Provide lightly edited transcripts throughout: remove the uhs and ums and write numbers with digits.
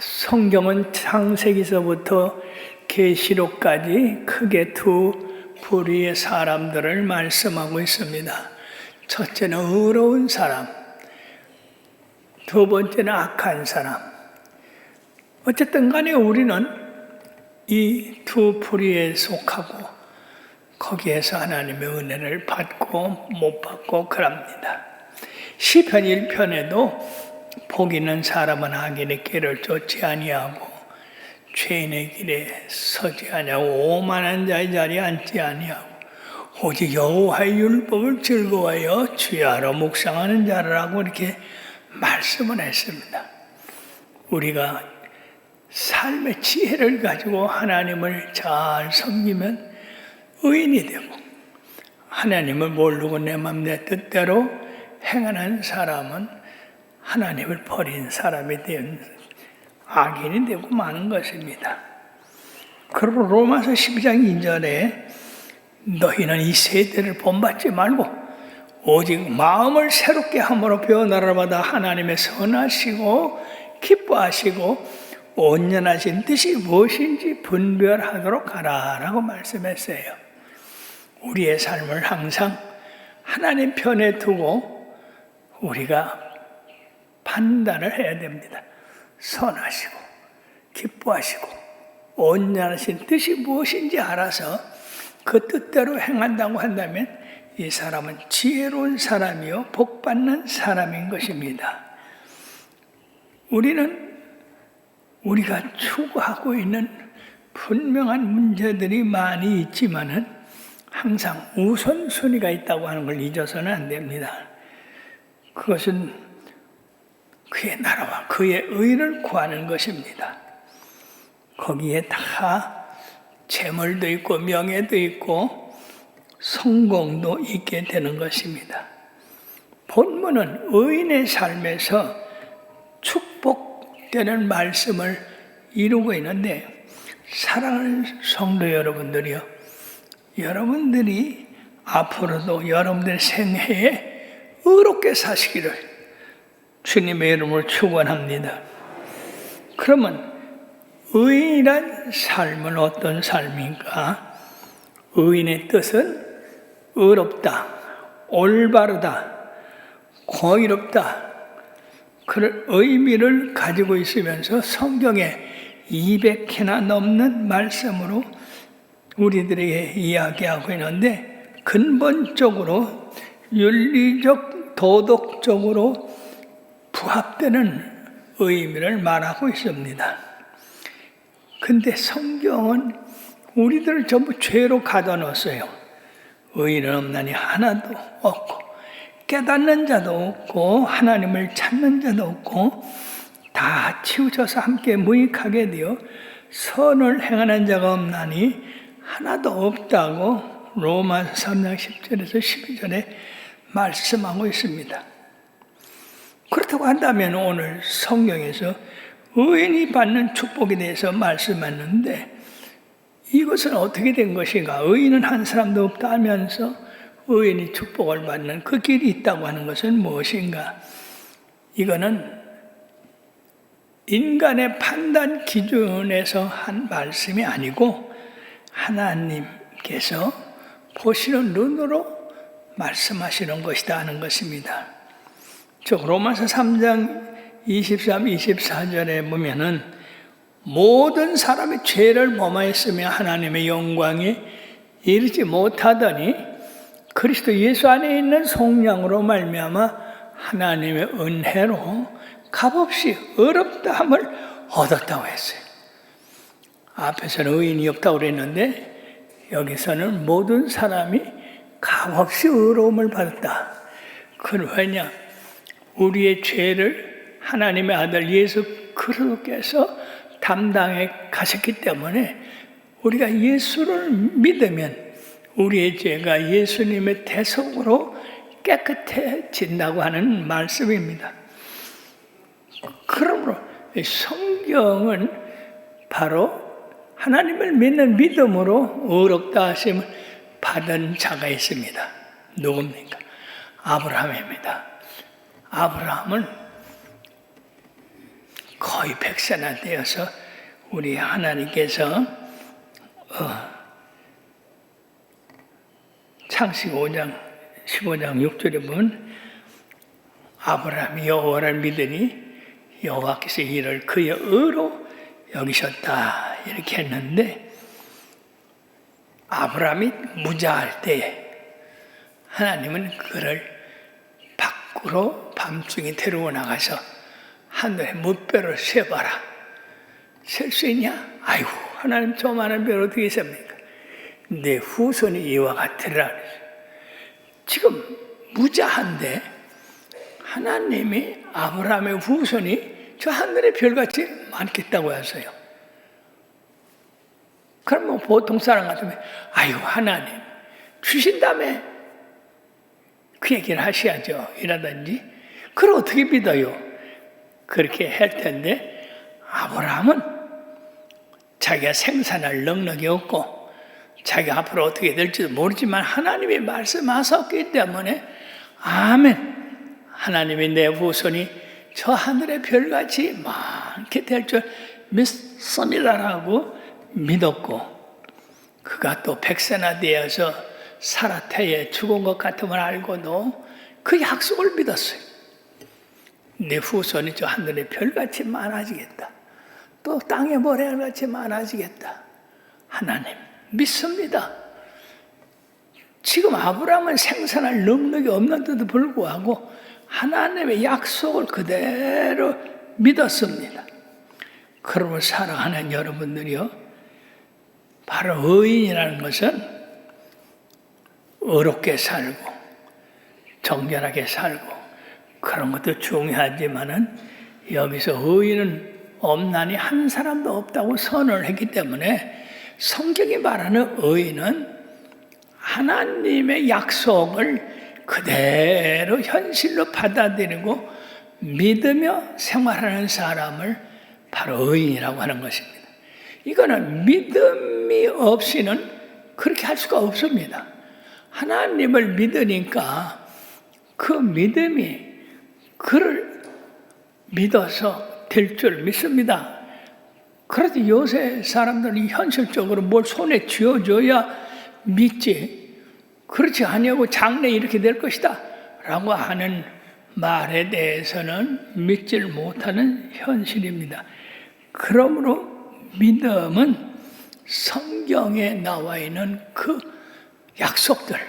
성경은 창세기서부터 계시록까지 크게 두 부류의 사람들을 말씀하고 있습니다. 첫째는 의로운 사람, 두 번째는 악한 사람. 어쨌든 간에 우리는 이 두 부류에 속하고 거기에서 하나님의 은혜를 받고 못 받고 그럽니다. 시편 1편에도 복 있는 사람은 악인의 길을 쫓지 아니하고 죄인의 길에 서지 아니하고 오만한 자의 자리에 앉지 아니하고 오직 여호와의 율법을 즐거워하여 주야로 묵상하는 자라고 이렇게 말씀을 했습니다. 우리가 삶의 지혜를 가지고 하나님을 잘 섬기면 의인이 되고, 하나님을 모르고 내 맘 내 뜻대로 행하는 사람은 하나님을 버린 사람이 된 악인이 되고 마는 것입니다. 그러므로 로마서 12장 2절에 너희는 이 세대를 본받지 말고 오직 마음을 새롭게 함으로 변화를 받아 하나님의 선하시고 기뻐하시고 온전하신 뜻이 무엇인지 분별하도록 하라라고 말씀했어요. 우리의 삶을 항상 하나님 편에 두고 우리가 판단을 해야 됩니다. 선하시고 기뻐하시고 온전하신 뜻이 무엇인지 알아서 그 뜻대로 행한다고 한다면 이 사람은 지혜로운 사람이요 복받는 사람인 것입니다. 우리가 추구하고 있는 분명한 문제들이 많이 있지만은 항상 우선순위가 있다고 하는 걸 잊어서는 안 됩니다. 그것은 그의 나라와 그의 의를 구하는 것입니다. 거기에 다 재물도 있고 명예도 있고 성공도 있게 되는 것입니다. 본문은 의인의 삶에서 축복되는 말씀을 이루고 있는데, 사랑하는 성도 여러분들이요, 여러분들이 앞으로도 여러분들 생애에 의롭게 사시기를 주님의 이름으로 축원합니다. 그러면 의인이란 삶은 어떤 삶인가? 의인의 뜻은 의롭다, 올바르다, 공의롭다, 그런 의미를 가지고 있으면서 성경에 200회나 넘는 말씀으로 우리들에게 이야기하고 있는데, 근본적으로 윤리적, 도덕적으로 부합되는 의미를 말하고 있습니다. 근데 성경은 우리들을 전부 죄로 가둬놓았어요. 의인은 없나니 하나도 없고 깨닫는 자도 없고 하나님을 찾는 자도 없고 다 치우쳐서 함께 무익하게 되어 선을 행하는 자가 없나니 하나도 없다고 로마서 3장 10절에서 12절에 말씀하고 있습니다. 그렇다고 한다면 오늘 성경에서 의인이 받는 축복에 대해서 말씀했는데, 이것은 어떻게 된 것인가? 의인은 한 사람도 없다 하면서 의인이 축복을 받는 그 길이 있다고 하는 것은 무엇인가? 이거는 인간의 판단 기준에서 한 말씀이 아니고 하나님께서 보시는 눈으로 말씀하시는 것이다 하는 것입니다. 즉 로마서 3장 23, 24절에 보면은 모든 사람이 죄를 범하였으며 하나님의 영광에 이르지 못하더니 그리스도 예수 안에 있는 속량으로 말미암아 하나님의 은혜로 값없이 의롭다함을 얻었다고 했어요. 앞에서는 의인이 없다고 그랬는데 여기서는 모든 사람이 값없이 의로움을 받았다. 그건 왜냐? 우리의 죄를 하나님의 아들 예수 그리스도께서 담당해 가셨기 때문에 우리가 예수를 믿으면 우리의 죄가 예수님의 대속으로 깨끗해진다고 하는 말씀입니다. 그러므로 성경은 바로 하나님을 믿는 믿음으로 의롭다 하심을 받은 자가 있습니다. 누굽니까? 아브라함입니다. 아브라함은 거의 백세나 되어서 우리 하나님께서 창세기 5장 15장 6절에 보면 아브라함이 여호와를 믿으니 여호와께서 이를 그의 의로 여기셨다 이렇게 했는데, 아브라함이 무자할 때에 하나님은 그를 밖으로 밤중에 데리고 나가서 하늘에 무뼈를 세봐라. 셀 수 있냐? 아이고, 하나님 저 많은 뼈를 어떻게 셉니까? 내 후손이 이와 같으리라. 지금 무자한데 하나님이 아브라함의 후손이 저 하늘의 별같이 많겠다고 하세요. 그럼 뭐 보통 사람 같으면 아이고 하나님 주신다며 그 얘기를 하셔야죠. 이라든지. 그걸 어떻게 믿어요? 그렇게 할 텐데, 아브라함은 자기가 생산할 능력이 없고 자기가 앞으로 어떻게 될지도 모르지만 하나님이 말씀하셨기 때문에 아멘, 하나님이 내 후손이 저 하늘의 별같이 많게 될 줄 믿습니다라고 믿었고, 그가 또 백세나 되어서 사라 태에 죽은 것 같음을 알고도 그 약속을 믿었어요. 내 후손이 저 하늘의 별같이 많아지겠다. 또 땅의 모래같이 많아지겠다. 하나님 믿습니다. 지금 아브라함은 생산할 능력이 없는데도 불구하고 하나님의 약속을 그대로 믿었습니다. 그러므로 사랑하는 여러분들이요, 바로 의인이라는 것은 의롭게 살고 정결하게 살고 그런 것도 중요하지만은 여기서 의인은 없나니 한 사람도 없다고 선언을 했기 때문에 성경이 말하는 의인은 하나님의 약속을 그대로 현실로 받아들이고 믿으며 생활하는 사람을 바로 의인이라고 하는 것입니다. 이거는 믿음이 없이는 그렇게 할 수가 없습니다. 하나님을 믿으니까 그 믿음이 그를 믿어서 될 줄 믿습니다. 그래도 요새 사람들은 현실적으로 뭘 손에 쥐어줘야 믿지, 그렇지 아니하고 장래 이렇게 될 것이다 라고 하는 말에 대해서는 믿질 못하는 현실입니다. 그러므로 믿음은 성경에 나와 있는 그 약속들,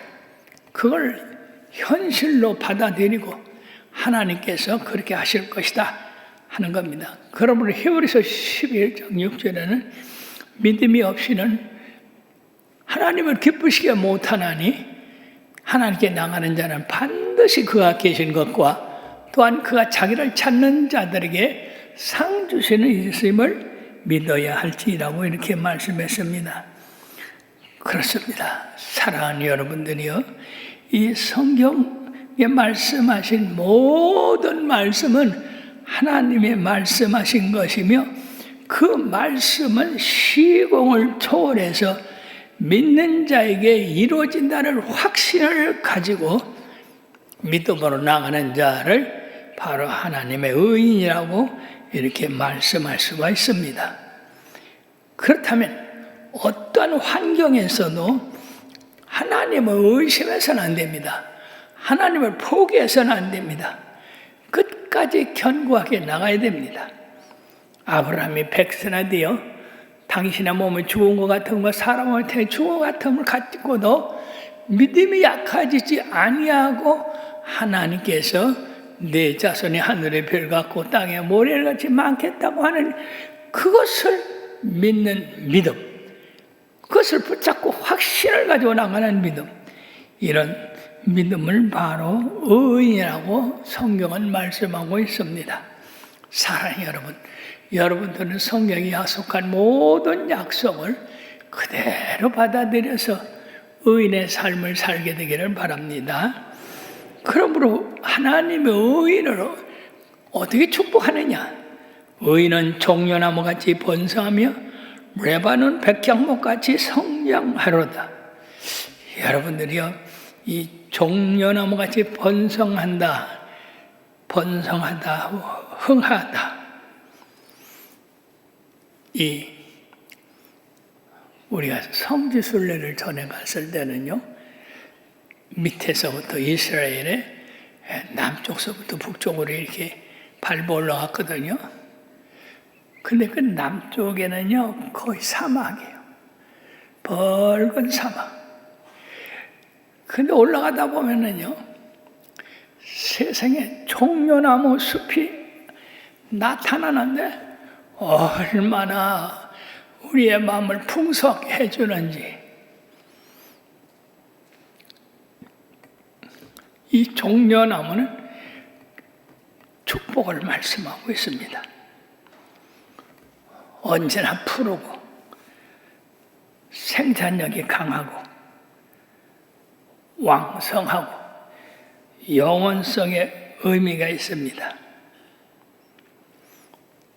그걸 현실로 받아들이고 하나님께서 그렇게 하실 것이다 하는 겁니다. 그러므로 히브리서 11장 6절에는 믿음이 없이는 하나님을 기쁘시게 못하나니 하나님께 나가는 자는 반드시 그가 계신 것과 또한 그가 자기를 찾는 자들에게 상 주시는 있음을 믿어야 할지라고 이렇게 말씀했습니다. 그렇습니다. 사랑하는 여러분들이요, 이 성경에 말씀하신 모든 말씀은 하나님의 말씀하신 것이며 그 말씀은 시공을 초월해서 믿는 자에게 이루어진다는 확신을 가지고 믿음으로 나가는 자를 바로 하나님의 의인이라고 이렇게 말씀할 수가 있습니다. 그렇다면 어떤 환경에서도 하나님을 의심해서는 안 됩니다. 하나님을 포기해서는 안 됩니다. 끝까지 견고하게 나가야 됩니다. 아브라함이 백세나 되어 당신의 몸을 죽은 것 같은 것, 사람을 태 죽은 것 같음을 가지고도 믿음이 약해지지 아니하고 하나님께서 내 자손이 하늘의 별 같고 땅의 모래같이 많겠다고 하는 그것을 믿는 믿음, 그것을 붙잡고 확신을 가지고 나가는 믿음, 이런 믿음을 바로 의인이라고 성경은 말씀하고 있습니다. 사랑하는 여러분, 여러분들은 성경이 약속한 모든 약속을 그대로 받아들여서 의인의 삶을 살게 되기를 바랍니다. 그러므로 하나님의 의인으로 어떻게 축복하느냐? 의인은 종려나무같이 번성하며 레바논 백향목같이 성장하로다. 여러분들이요, 이 종려나무같이 번성하다, 흥하다. 이 우리가 성지순례를 전에 갔을 때는요, 밑에서부터 이스라엘의 남쪽서부터 북쪽으로 이렇게 밟아 올라갔거든요. 근데 그 남쪽에는요, 거의 사막이에요. 붉은 사막. 근데 올라가다 보면은요, 세상에 종려나무 숲이 나타나는데 얼마나 우리의 마음을 풍성하게 해주는지. 이 종려나무는 축복을 말씀하고 있습니다. 언제나 푸르고 생산력이 강하고 왕성하고 영원성의 의미가 있습니다.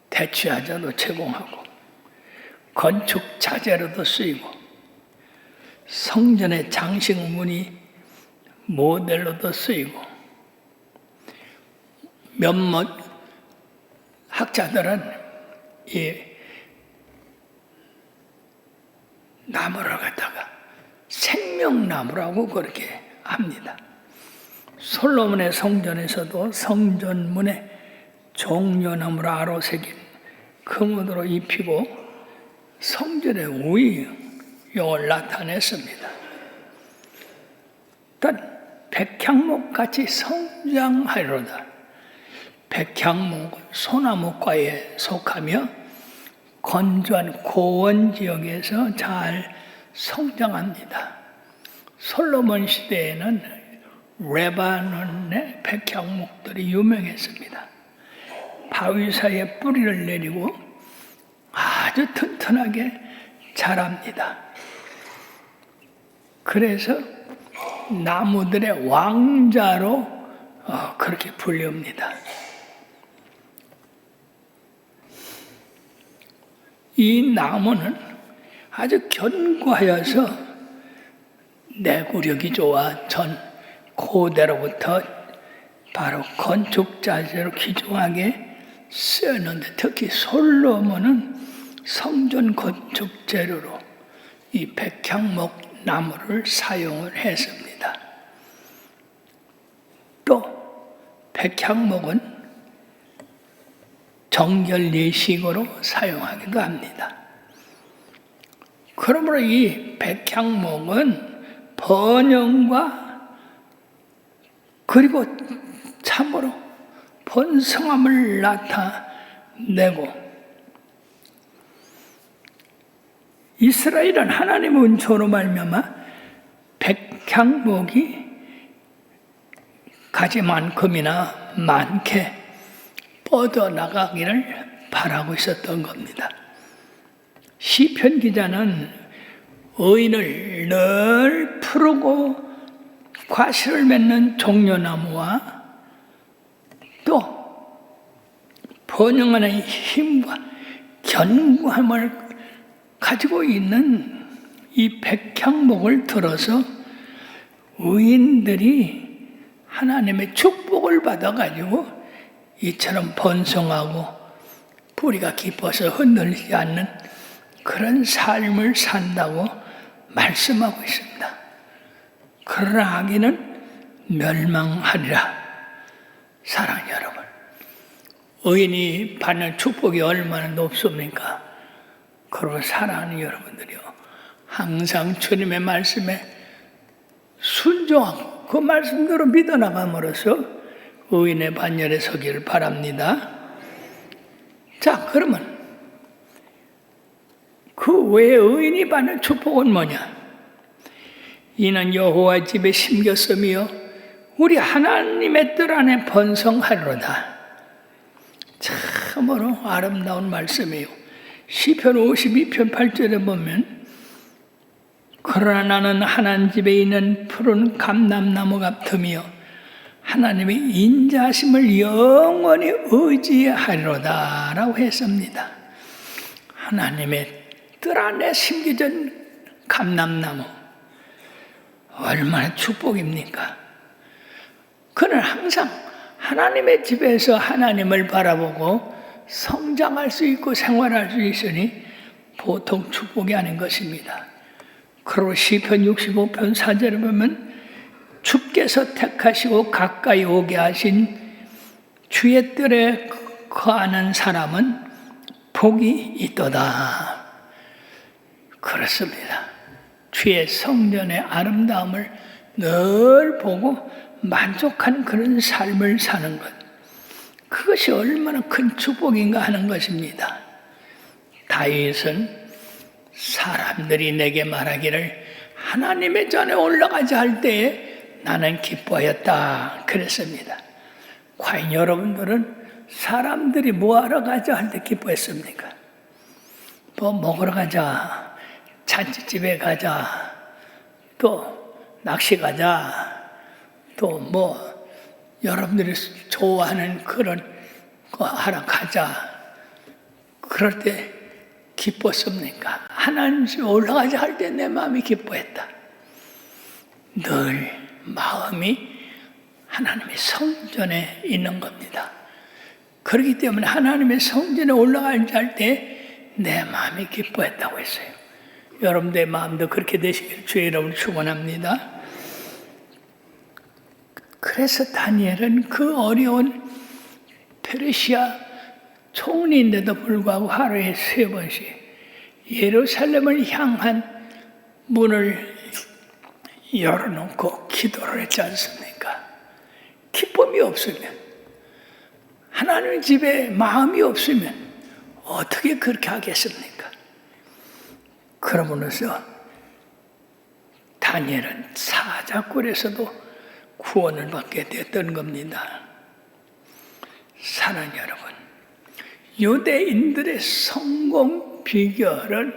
대취하자도 제공하고 건축 자재로도 쓰이고 성전의 장식문이 모델로도 쓰이고 몇몇 학자들은 이 나무를 갖다가 생명나무라고 그렇게 합니다. 솔로몬의 성전에서도 성전문에 종려나무로 아로 새긴 금으로 입히고 성전의 위용을 나타냈습니다. 일단 백향목같이 성장하리로다. 백향목은 소나무과에 속하며 건조한 고원 지역에서 잘 성장합니다. 솔로몬 시대에는 레바논의 백향목들이 유명했습니다. 바위 사이에 뿌리를 내리고 아주 튼튼하게 자랍니다. 그래서 나무들의 왕자로 그렇게 불립니다. 이 나무는 아주 견고하여서 내구력이 좋아 전 고대로부터 바로 건축 자재로 귀중하게 쓰였는데, 특히 솔로몬은 성전 건축 재료로 이 백향목 나무를 사용을 했습니다. 또 백향목은 정결 예식으로 사용하기도 합니다. 그러므로 이 백향목은 번영과 그리고 참으로 번성함을 나타내고, 이스라엘은 하나님의 은총으로 말미암아 백향목이 가지만큼이나 많게 뻗어나가기를 바라고 있었던 겁니다. 시편 기자는 의인을 늘 푸르고 과실을 맺는 종려나무와 또 번영하는 힘과 견고함을 가지고 있는 이 백향목을 들어서 의인들이 하나님의 축복을 받아가지고 이처럼 번성하고 뿌리가 깊어서 흔들리지 않는 그런 삶을 산다고 말씀하고 있습니다. 그러나 악인은 멸망하리라. 사랑하는 여러분, 의인이 받는 축복이 얼마나 높습니까? 그리고 사랑하는 여러분들이요, 항상 주님의 말씀에 순종하고 그 말씀대로 믿어나감으로써 의인의 반열에 서기를 바랍니다. 자, 그러면 그 외에 의인이 받는 축복은 뭐냐? 이는 여호와 집에 심겼으며 우리 하나님의 뜰 안에 번성하리로다. 참으로 아름다운 말씀이에요. 시편 52편 8절에 보면, 그러나 나는 하나님 집에 있는 푸른 감람나무 같으며 하나님의 인자심을 영원히 의지하리로다 라고 했습니다. 하나님의 뜰 안에 심겨진 감람나무, 얼마나 축복입니까? 그는 항상 하나님의 집에서 하나님을 바라보고 성장할 수 있고 생활할 수 있으니 보통 축복이 아닌 것입니다. 그리고 시편 65편 4절에 보면 주께서 택하시고 가까이 오게 하신 주의 뜰에 거하는 사람은 복이 있도다. 그렇습니다. 주의 성전의 아름다움을 늘 보고 만족한 그런 삶을 사는 것, 그것이 얼마나 큰 축복인가 하는 것입니다. 다윗은 사람들이 내게 말하기를 하나님의 전에 올라가자 할 때에 나는 기뻐하였다 그랬습니다. 과연 여러분들은 사람들이 뭐하러 가자 할 때 기뻐했습니까? 뭐 먹으러 가자, 잔치집에 가자, 또 낚시 가자, 또 뭐 여러분들이 좋아하는 그런 거 하러 가자, 그럴 때 기뻤습니까? 하나님 집에 올라가자 할 때 내 마음이 기뻐했다. 늘 마음이 하나님의 성전에 있는 겁니다. 그렇기 때문에 하나님의 성전에 올라가자 할 때 내 마음이 기뻐했다고 했어요. 여러분들의 마음도 그렇게 되시길 주의 이름으로 축원합니다. 그래서 다니엘은 그 어려운 페르시아 총리인데도 불구하고 하루에 3번씩 예루살렘을 향한 문을 열어놓고 기도를 했지 않습니까? 기쁨이 없으면, 하나님 집에 마음이 없으면 어떻게 그렇게 하겠습니까? 그러므로서 다니엘은 사자굴에서도 구원을 받게 됐던 겁니다. 사랑하는 여러분, 유대인들의 성공 비결은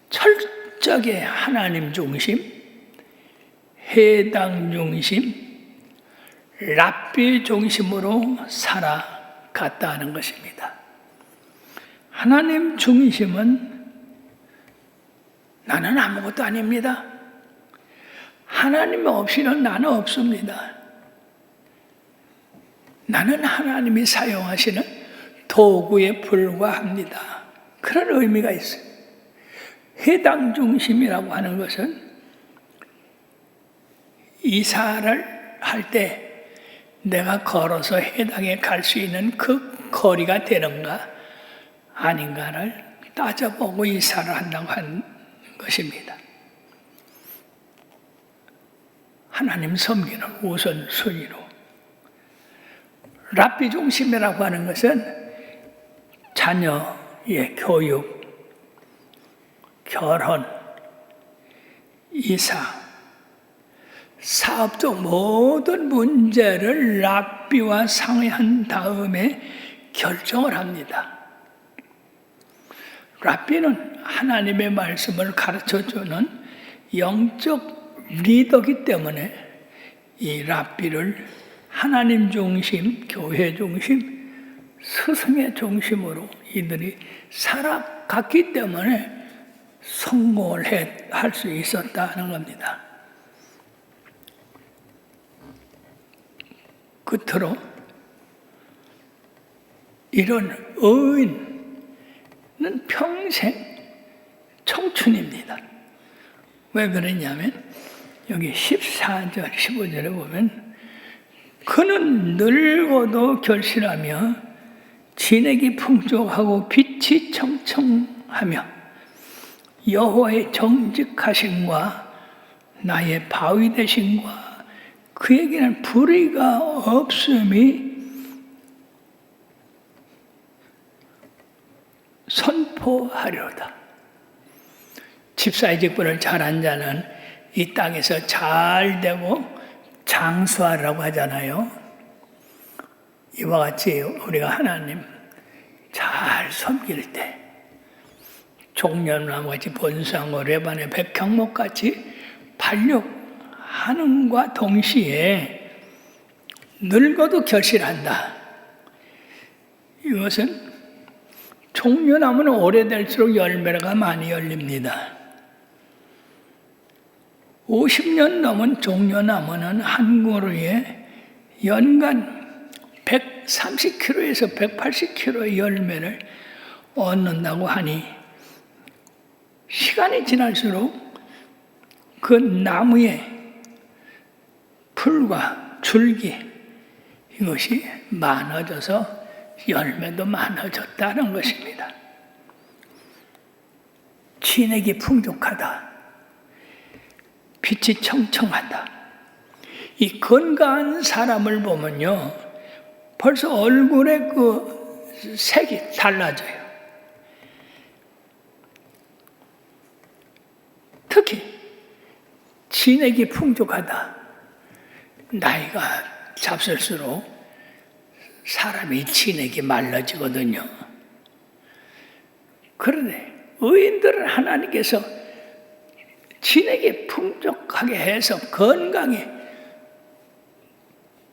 철저하게 하나님 중심, 해당 중심, 랍비 중심으로 살아갔다는 것입니다. 하나님 중심은 나는 아무것도 아닙니다. 하나님 없이는 나는 없습니다. 나는 하나님이 사용하시는 도구에 불과합니다. 그런 의미가 있어요. 해당 중심이라고 하는 것은 이사를 할 때 내가 걸어서 해당에 갈 수 있는 그 거리가 되는가 아닌가를 따져보고 이사를 한다고 한 것입니다. 하나님 섬기는 우선순위로. 랍비 중심이라고 하는 것은 자녀의 교육, 결혼, 이사, 사업적 모든 문제를 랍비와 상의한 다음에 결정을 합니다. 랍비는 하나님의 말씀을 가르쳐주는 영적 리더이기 때문에 이 랍비를 하나님 중심, 교회 중심, 스승의 중심으로 이들이 살아갔기 때문에 성공을 할 수 있었다는 겁니다. 끝으로 이런 의인은 평생 청춘입니다. 왜 그러냐면 여기 14절, 15절에 보면 그는 늙어도 결실하며 진액이 풍족하고 빛이 청청하며 여호와의 정직하심과 나의 바위 되심과 그에게는 불의가 없음이 선포하려다. 집사의 직분을 잘한 자는 이 땅에서 잘 되고 장수하라고 하잖아요. 이와 같이 우리가 하나님 잘 섬길 때 종려나무 같이 본상고 레반의 백향목 같이 발육하는과 동시에 늙어도 결실한다. 이것은 종려나무는 오래될수록 열매가 많이 열립니다. 50년 넘은 종려나무는 한 그루에 연간 130kg에서 180kg의 열매를 얻는다고 하니 시간이 지날수록 그 나무의 풀과 줄기 이것이 많아져서 열매도 많아졌다는 것입니다. 진액이 풍족하다. 빛이 청청하다. 이 건강한 사람을 보면요, 벌써 얼굴의 그 색이 달라져요. 특히 진액이 풍족하다. 나이가 잡술수록 사람이 진액이 말라지거든요. 그런데 의인들은 하나님께서 진액이 풍족하게 해서 건강에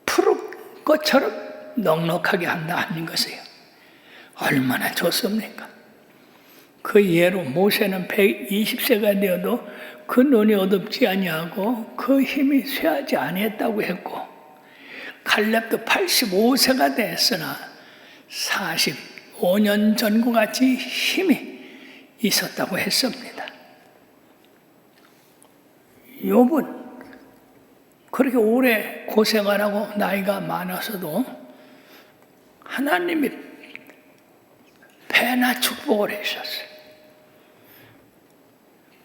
푸른 것처럼 넉넉하게 한다 하는 것이에요. 얼마나 좋습니까? 그 예로 모세는 120세가 되어도 그 눈이 어둡지 아니하고 그 힘이 쇠하지 아니했다고 했고, 갈렙도 85세가 됐으나 45년 전과 같이 힘이 있었다고 했습니다. 욥은 그렇게 오래 고생을 하고 나이가 많아서도 하나님이 배나 축복을 해주셨어요.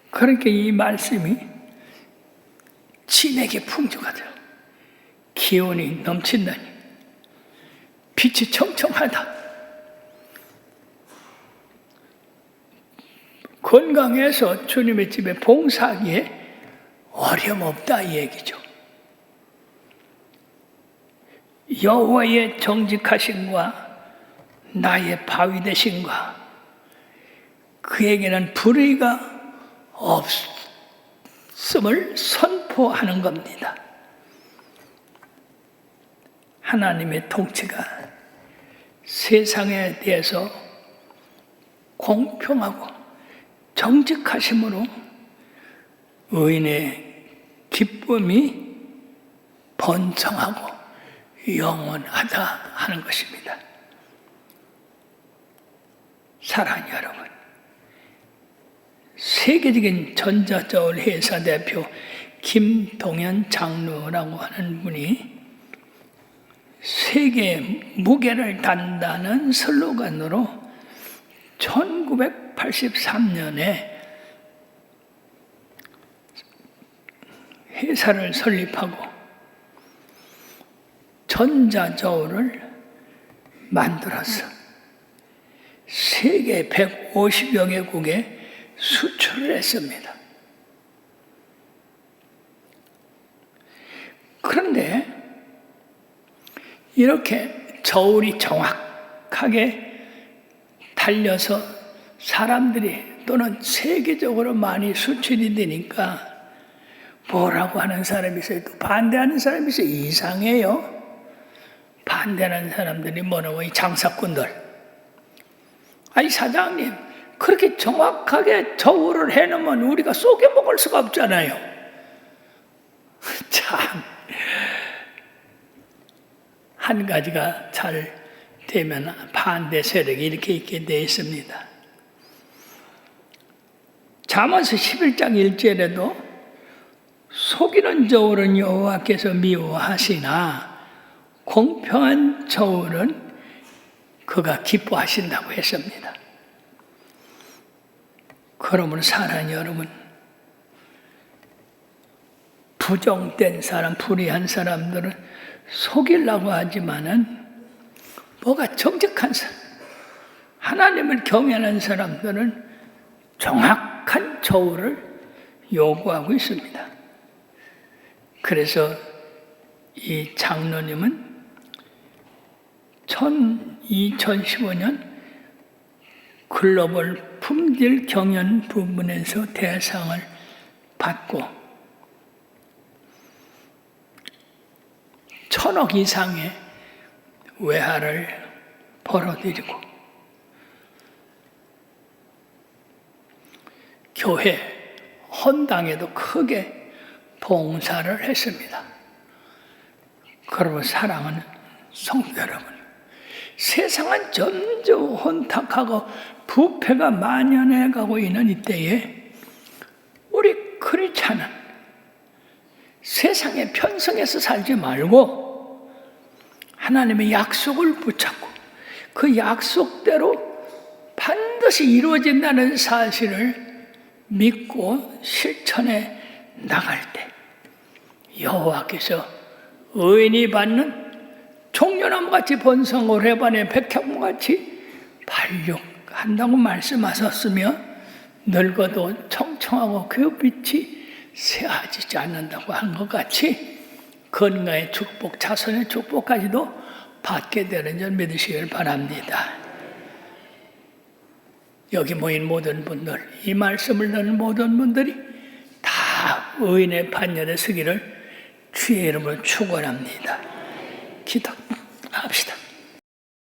그러니까 이 말씀이 진에게 풍족하다. 기운이 넘친다니. 빛이 청청하다. 건강해서 주님의 집에 봉사하기에 어려움없다 이 얘기죠. 여호와의 정직하심과 나의 바위 되심과 그에게는 불의가 없음을 선포하는 겁니다. 하나님의 통치가 세상에 대해서 공평하고 정직하심으로 의인의 기쁨이 번성하고 영원하다 하는 것입니다. 사랑하는 여러분, 세계적인 전자저울 회사 대표 김동현 장로라고 하는 분이 세계 무게를 단다는 슬로건으로 1983년에 회사를 설립하고 전자저울을 만들어서 세계 150여 개국에 수출을 했습니다. 그런데 이렇게 저울이 정확하게 달려서 사람들이 또는 세계적으로 많이 수출이 되니까 뭐라고 하는 사람이 있어요. 또 반대하는 사람이 있어요. 이상해요. 반대하는 사람들이 뭐라고, 이 장사꾼들. 아니 사장님, 그렇게 정확하게 저울을 해놓으면 우리가 쏘게 먹을 수가 없잖아요. 참, 한 가지가 잘 되면 반대 세력이 이렇게 있게 되어 있습니다. 잠언서 11장 1절에도 속이는 저울은 여호와께서 미워하시나 공평한 저울은 그가 기뻐하신다고 했습니다. 그러므로 사랑하는 여러분, 부정된 사람, 불의한 사람들은 속이려고 하지만은 뭐가 정직한 사람, 하나님을 경외하는 사람들은 정확한 저울을 요구하고 있습니다. 그래서 이 장로님은 2015년 글로벌 품질 경연 부문에서 대상을 받고 1,000억 이상의 외화를 벌어들이고 교회 헌당에도 크게 봉사를 했습니다. 그러면 사랑하는 성도 여러분, 세상은 점점 혼탁하고 부패가 만연해 가고 있는 이때에 크리스찬은 세상에 편성해서 살지 말고 하나님의 약속을 붙잡고 그 약속대로 반드시 이루어진다는 사실을 믿고 실천해 나갈 때 여호와께서 의인이 받는 종려나무같이 번성 오래반의 백향목같이 발육한다고 말씀하셨으며 늙어도 청청하고 그 빛이 새어지지 않는다고 한 것 같이 건강의 축복, 자손의 축복까지도 받게 되는 줄 믿으시길 바랍니다. 여기 모인 모든 분들, 이 말씀을 듣는 모든 분들이 다 의인의 반열에 서기를 주의 이름으로 축원합니다. 기도합시다.